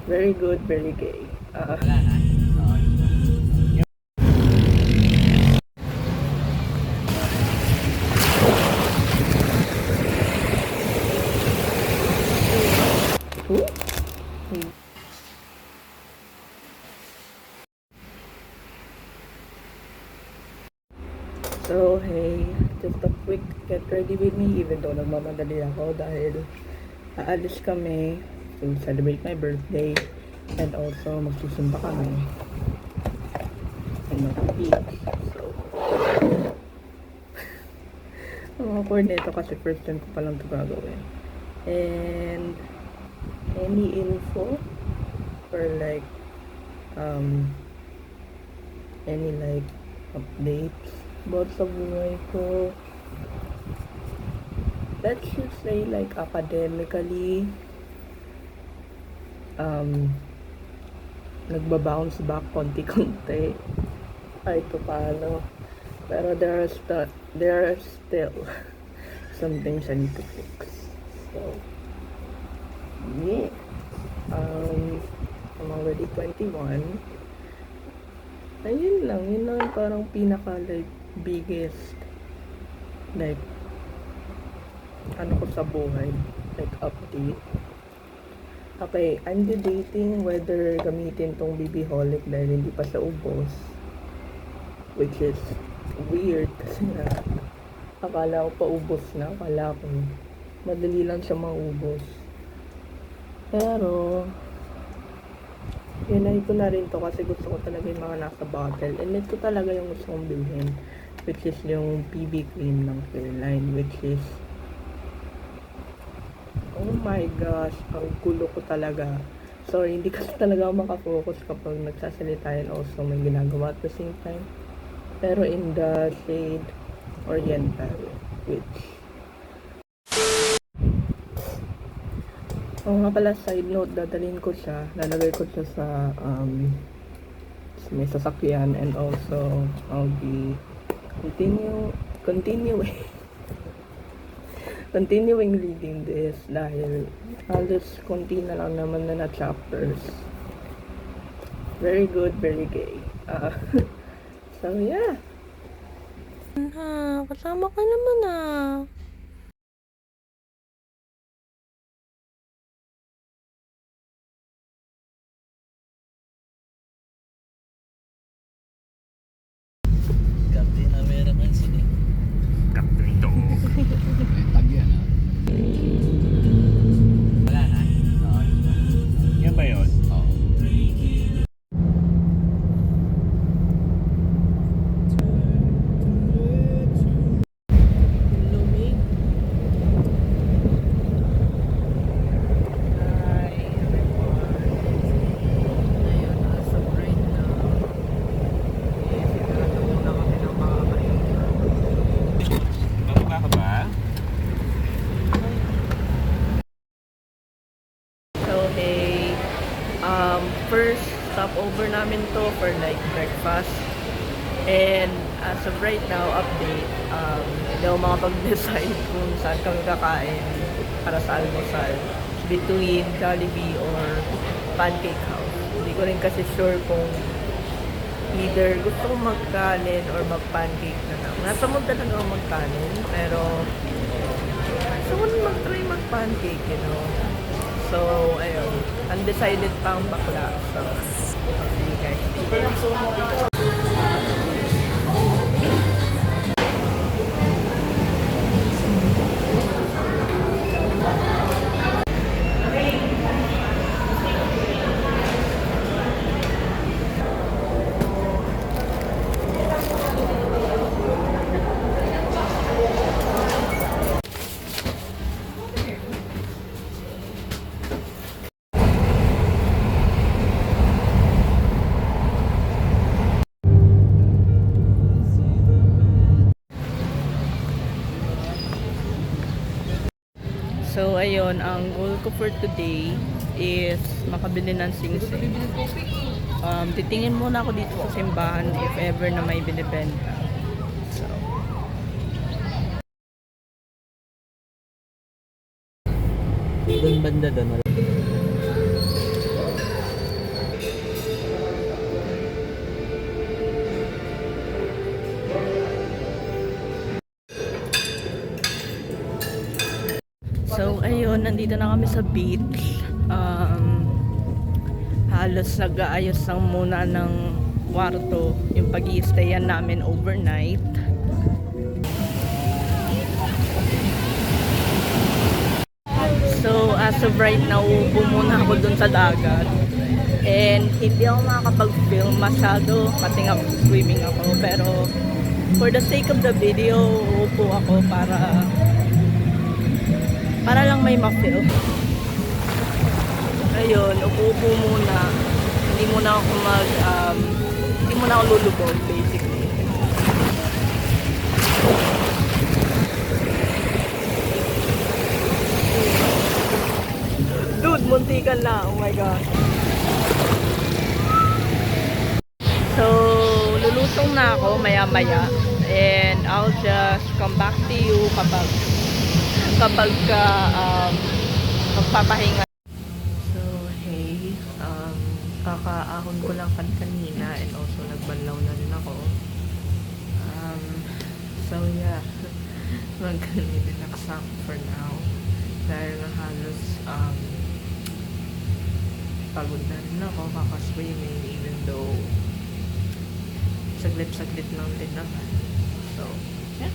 Very good, very gay. Wala na. Ooh. So, hey, just a quick get ready with me even though nagmamadali ako dahil aalis kami to celebrate my birthday and also magsisimba kami and mag-eat. So, ang mga coordinator kasi first time ko palang ito gagawin. And any info or like any like updates about sa buhay ko, let's just say like academically nagbabounce back konti-konti kahit pa paano, pero there are still some things I need to fix. So yeah, I'm already 21. Ayun lang, yun lang yung parang pinaka like biggest like ano ko sa buhay, like update. Okay, I'm debating whether gamitin tong BB-holic dahil hindi pa siya ubos, which is weird kasi nga akala ko pa ubos na, akala ko madali lang siya maubos, pero hinay ko na rin to kasi gusto ko talaga yung mga nasa bottle, and ito talaga yung gusto kong bilhin, which is yung PB cream ng Fairline, which is oh my gosh, ang gulo ko talaga. Sorry, hindi kasi talaga ako makafocus kapag nagsasalita and also may ginagawa at the same time. Pero in the shade Oriental, which nga pala, side note, dadalhin ko siya, lalagay ko siya sa may sasakyan, and also I'll be continuing continuing reading this dahil halos konti na lang naman na chapters. Very good, very gay. So yeah. Kasama ka naman Captain American sila. Captain Dog. Tag yan ha. Wala na. Yan ba yun? Oo. Lumig. Hi everyone. Ngayon, as of right now, sigurado muna kami ng mga kaibigan. Bababa ka ba? So hey, first stopover namin to for like breakfast. And as of right now, update, hindi ako makapag-decide kung saan kami kakain para sa almusal between Jollibee or Pancake House. Hindi ko rin kasi sure kung either gusto kong magkanin or mag-pancake na lang. Nasa mood talaga ako magkanin, pero gusto ko rin mag-try mag-pancake, you know. So, ayun, undecided pa ang bakla. So, see you guys. So, ayun, ang goal ko for today is makabili ng sing-sing. Titingin muna ako dito sa simbahan if ever na may binibenta. So, Doon banda doon. ayun, nandito na kami sa beach. Halos nag-aayos lang muna ng kwarto yung pag-i-stayan namin overnight. So, as of right now, upo muna ako dun sa dagat. And hindi ako makakapag-film masyado kasi nga swimming ako. Pero for the sake of the video, upo ako para lang may ma-film. Ayun, upo muna. Hindi muna ako lulubog basically. Dude, muntikan na. Oh my God. So, lulusong na ako maya-maya. And I'll just come back to you kapag magpapahinga. So, hey. Kakaahon ko lang kanina and also nagbanlaw na rin ako. So, yeah. Mag-relax ako for now. Dahil na halos pagod na rin ako kakaswimming even though saglit-saglit lang din naman. So, yeah.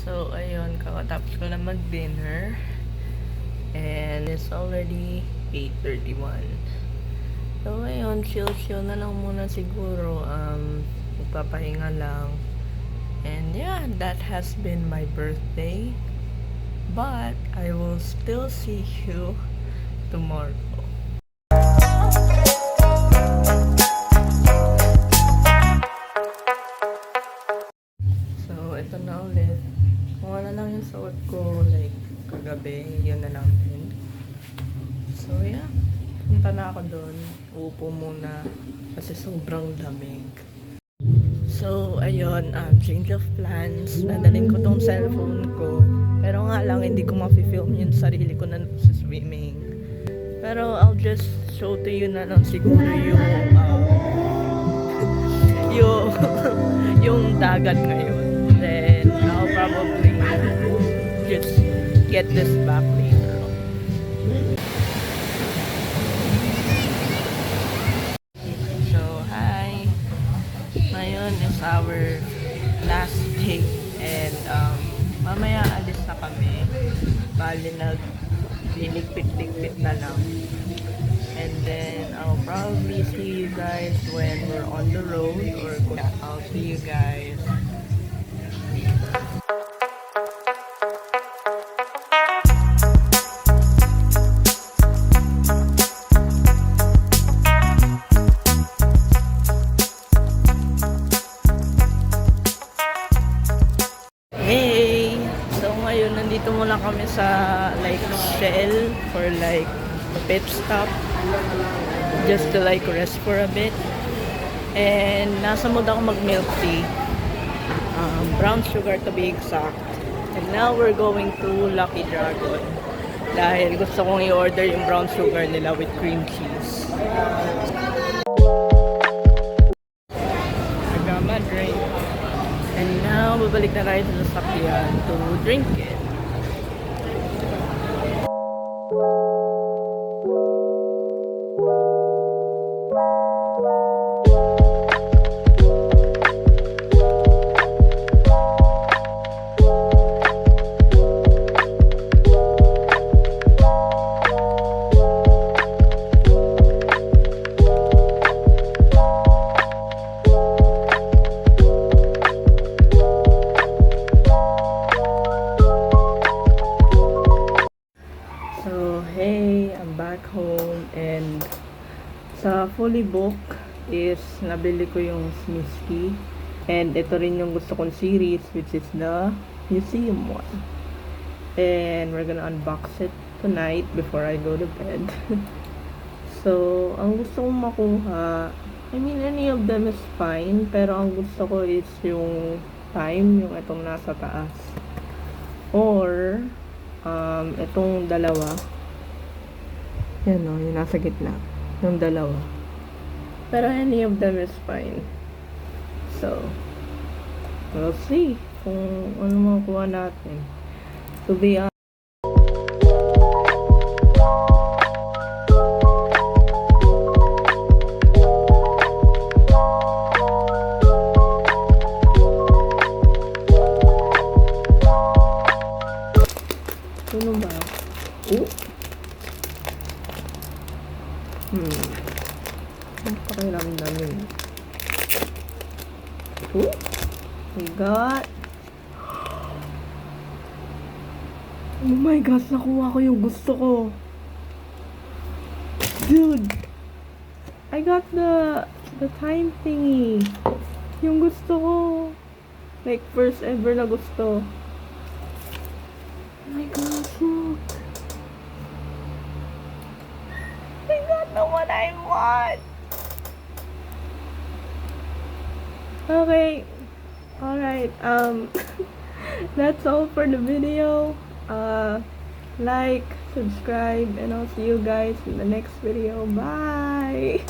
So, ayun, kakatapos ko na mag-dinner and it's already 8:31. So, ayun, chill-chill na lang muna siguro. Magpapahinga lang. And yeah, that has been my birthday. But I will still see you tomorrow. So, ito na ulit. Kung ano lang yung suot ko, like, kagabi, yun na lang din. So, yeah. Punta na ako doon. Uupo muna. Kasi sobrang lamig. So, ayun, change of plans. Nadalhin ko tong cellphone ko. Pero nga lang, hindi ko ma-film yung sarili ko na sa swimming. Pero I'll just show to you na lang siguro yung dagat ngayon. Then, I'll probably just get this back later on. So, hi! Ngayon is our last day and mamaya alis na kami. Bali ligpit-ligpit na lang. And then I'll probably see you guys when we're on the road or I'll see you guys later. Hey! So ngayon, nandito muna kami sa like Shell for like a pit stop. Just to like rest for a bit. And nasa mood ako mag-milk tea. Brown sugar to be exact. And now we're going to Lucky Dragon. Dahil gusto kong i-order yung brown sugar nila with cream cheese. I got my drink. And now, babalik na tayo sa sasakyan to drink it. Back home and sa fully book is nabili ko yung Smisky and ito rin yung gusto kong series which is the museum one and we're gonna unbox it tonight before I go to bed. So ang gusto kong makuha, I mean any of them is fine, pero ang gusto ko is yung time, yung itong nasa taas or itong dalawa. Yan o, yung nasa gitna. Yung dalawa. Pero any of them is fine. So, We'll see kung ano makuha natin. To be honest, ano ba? Oh! Ang pakiramdam yun. Oh! My God! Oh my gosh, nakuha ko yung gusto ko. Dude! I got the time thingy. Yung gusto ko. Like, first ever na gusto. Oh my gosh, look. I got the one I want. Okay. Alright, that's all for the video. Like, subscribe, and I'll see you guys in the next video. Bye!